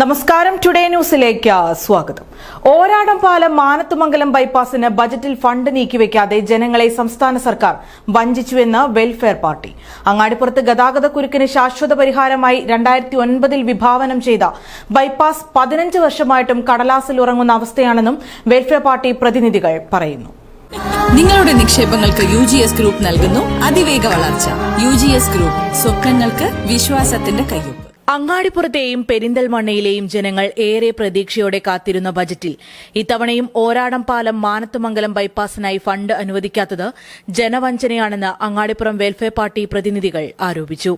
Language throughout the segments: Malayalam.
നമസ്കാരം, ടുഡേ ന്യൂസിലേക്ക് സ്വാഗതം. ഓരാടം പാലം മാനത്തുമംഗലം ബൈപ്പാസിന് ബജറ്റിൽ ഫണ്ട് നീക്കിവെക്കാതെ ജനങ്ങളെ സംസ്ഥാന സർക്കാർ വഞ്ചിച്ചുവെന്ന് വെൽഫെയർ പാർട്ടി. അങ്ങാടിപ്പുറത്ത് ഗതാഗതക്കുരുക്കിന് ശാശ്വത പരിഹാരമായി 2009 വിഭാവനം ചെയ്ത ബൈപ്പാസ് 15 വർഷമായിട്ടും കടലാസിൽ ഉറങ്ങുന്ന അവസ്ഥയാണെന്നും വെൽഫെയർ പാർട്ടി പ്രതിനിധികൾ പറയുന്നു. നിങ്ങളുടെ നിക്ഷേപങ്ങൾക്ക് UGS ഗ്രൂപ്പ് നൽകുന്നു അതിവേഗ വളർച്ച. UGS ഗ്രൂപ്പ്, സ്വപ്നങ്ങൾക്ക് വിശ്വാസത്തിന്റെ കയ്യൊപ്പ്. അങ്ങാടിപ്പുറത്തെയും പെരിന്തൽമണ്ണയിലെയും ജനങ്ങൾ ഏറെ പ്രതീക്ഷയോടെ കാത്തിരുന്ന ബജറ്റിൽ ഇത്തവണയും ഓരാടം പാലം മാനത്തുമംഗലം ബൈപ്പാസിനായി ഫണ്ട് അനുവദിക്കാത്തത് ജനവഞ്ചനയാണെന്ന് അങ്ങാടിപ്പുറം വെൽഫെയർ പാർട്ടി പ്രതിനിധികൾ ആരോപിച്ചു.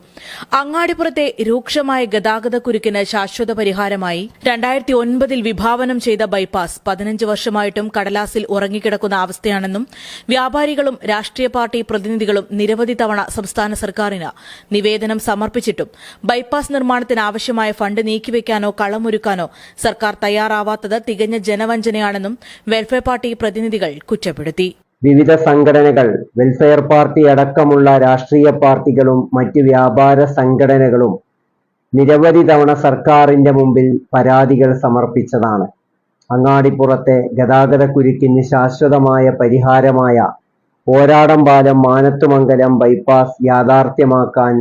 അങ്ങാടിപ്പുറത്തെ രൂക്ഷമായ ഗതാഗതക്കുരുക്കിന് ശാശ്വത പരിഹാരമായി 2009 വിഭാവനം ചെയ്ത ബൈപ്പാസ് 15 വർഷമായിട്ടും കടലാസിൽ ഉറങ്ങിക്കിടക്കുന്ന അവസ്ഥയാണെന്നും വ്യാപാരികളും രാഷ്ട്രീയ പാർട്ടി പ്രതിനിധികളും നിരവധി തവണ സംസ്ഥാന സർക്കാരിന് നിവേദനം സമർപ്പിച്ചിട്ടും ബൈപ്പാസ് നിർമ്മാണത്തിനാവശ്യമായ ഫണ്ട് നീക്കിവെക്കാനോ കളമൊരുക്കാനോ സർക്കാർ തയ്യാറാവാത്തത് തികഞ്ഞ ജനവഞ്ചനയാണെന്നും വെൽഫെയർ പാർട്ടി പ്രതിനിധികൾ കുറ്റപ്പെടുത്തി. വിവിധ സംഘടനകൾ, വെൽഫെയർ പാർട്ടി അടക്കമുള്ള രാഷ്ട്രീയ പാർട്ടികളും മറ്റ് വ്യാപാര സംഘടനകളും നിരവധി തവണ സർക്കാരിന്റെ മുമ്പിൽ പരാതികൾ സമർപ്പിച്ചതാണ്. അങ്ങാടിപ്പുറത്തെ ഗതാഗതക്കുരുക്കിന് ശാശ്വതമായ പരിഹാരമായ ഓരാടം പാലം മാനത്തുമംഗലം ബൈപ്പാസ് യാഥാർത്ഥ്യമാക്കാൻ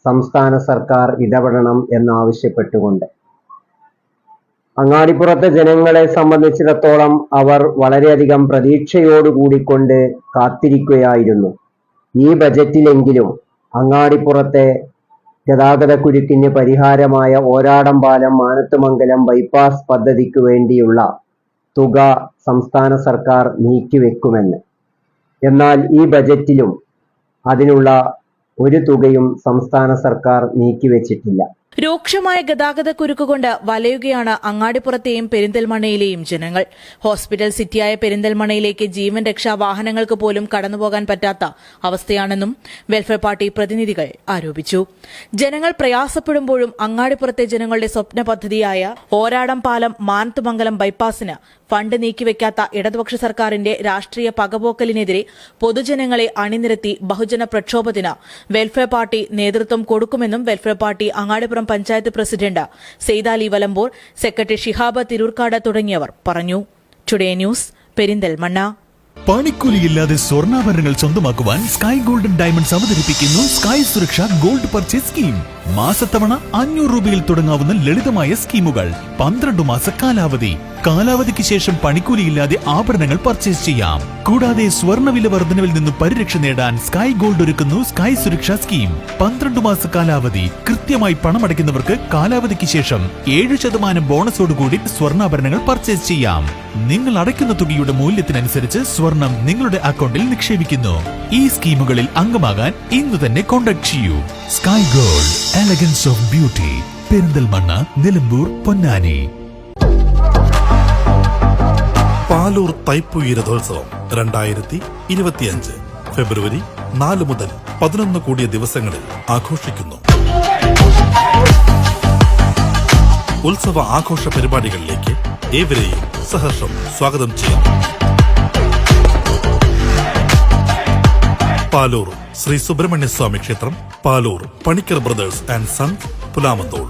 സംസ്ഥാന സർക്കാർ ഇടപെടണം എന്നാവശ്യപ്പെട്ടുകൊണ്ട്. അങ്ങാടിപ്പുറത്തെ ജനങ്ങളെ സംബന്ധിച്ചിടത്തോളം അവർ വളരെയധികം പ്രതീക്ഷയോടുകൂടിക്കൊണ്ട് കാത്തിരിക്കുകയായിരുന്നു. ഈ ബജറ്റിലെങ്കിലും അങ്ങാടിപ്പുറത്തെ ഗതാഗതക്കുരുക്കിന് പരിഹാരമായ ഓരാടം പാലം മാനത്തുമംഗലം ബൈപ്പാസ് പദ്ധതിക്ക് വേണ്ടിയുള്ള തുക സംസ്ഥാന സർക്കാർ നീക്കിവെക്കുമെന്ന്. എന്നാൽ ഈ ബജറ്റിലും അതിനുള്ള ഒരു തുകയും സംസ്ഥാന സർക്കാർ നീക്കിവെച്ചിട്ടില്ല. രൂക്ഷമായ ഗതാഗതക്കുരുക്കുകൊണ്ട് വലയുകയാണ് അങ്ങാടിപ്പുറത്തെയും പെരിന്തൽമണ്ണയിലെയും ജനങ്ങൾ. ഹോസ്പിറ്റൽ സിറ്റിയായ പെരിന്തൽമണ്ണയിലേക്ക് ജീവൻ രക്ഷാ വാഹനങ്ങൾക്ക് പോലും കടന്നുപോകാൻ പറ്റാത്ത അവസ്ഥയാണെന്നും വെൽഫെയർ പാർട്ടി പ്രതിനിധികൾ ആരോപിച്ചു. ജനങ്ങൾ പ്രയാസപ്പെടുമ്പോഴും അങ്ങാടിപ്പുറത്തെ ജനങ്ങളുടെ സ്വപ്ന പദ്ധതിയായ ഓരാടം പാലം മാനത്തുമംഗലം ബൈപ്പാസിന് ഫണ്ട് നീക്കിവെക്കാത്ത ഇടതുപക്ഷ സർക്കാരിന്റെ രാഷ്ട്രീയ പകപോക്കലിനെതിരെ പൊതുജനങ്ങളെ അണിനിരത്തി ബഹുജന പ്രക്ഷോഭത്തിന് വെൽഫെയർ പാർട്ടി നേതൃത്വം കൊടുക്കുമെന്നും Welfare Party Angadippuram panchayat president Saithali Valambur, secretary Shihab Thirurkad തുടങ്ങിയവർ പറഞ്ഞു. Today news, Perinthalmanna. പണിക്കൂലിയില്ലാതെ സ്വർണ്ണാഭരണങ്ങൾ സ്വന്തമാക്കുവാൻ സ്കൈ ഗോൾഡൻ ഡയമണ്ട്സ് അവതരിപ്പിക്കുന്നു sky Suraksha gold purchase scheme. മാസത്തവണ 500 രൂപയിൽ തുടങ്ങാവുന്ന ലളിതമായ സ്കീമുകൾ. 12 മാസ കാലാവധി. കാലാവധിക്ക് ശേഷം പണിക്കൂലിയില്ലാതെ ആഭരണങ്ങൾ പർച്ചേസ് ചെയ്യാം. കൂടാതെ സ്വർണ്ണവില വർധനവിൽ നിന്ന് പരിരക്ഷ നേടാൻ സ്കൈ ഗോൾഡ് ഒരുക്കുന്നു സ്കൈ സുരക്ഷാ സ്കീം. 12 മാസ കാലാവധി. കൃത്യമായി പണമടയ്ക്കുന്നവർക്ക് കാലാവധിക്ക് ശേഷം 7% ബോണസോടുകൂടി സ്വർണ്ണാഭരണങ്ങൾ പർച്ചേസ് ചെയ്യാം. നിങ്ങൾ അടയ്ക്കുന്ന തുകയുടെ മൂല്യത്തിനനുസരിച്ച് സ്വർണം നിങ്ങളുടെ അക്കൗണ്ടിൽ നിക്ഷേപിക്കുന്നു. ഈ സ്കീമുകളിൽ അംഗമാകാൻ ഇന്ന് തന്നെ കോൺടാക്ട് ചെയ്യൂ. Sky gold, elegance of beauty, Perinthalmanna, Nilambur, Ponnani. Palur തൈപ്പൂയ രഥോത്സവം 2025 ഫെബ്രുവരി 4 മുതൽ 11 കൂടിയ ദിവസങ്ങളിൽ ആഘോഷിക്കുന്നു. ഉത്സവ ആഘോഷ പരിപാടികളിലേക്ക് ഏവരെയും സഹർഷം സ്വാഗതം ചെയ്യുന്നു. പാലൂർ ശ്രീ സുബ്രഹ്മണ്യ സ്വാമി ക്ഷേത്രം, Palur Panicker brothers and sons, Pulamanthole.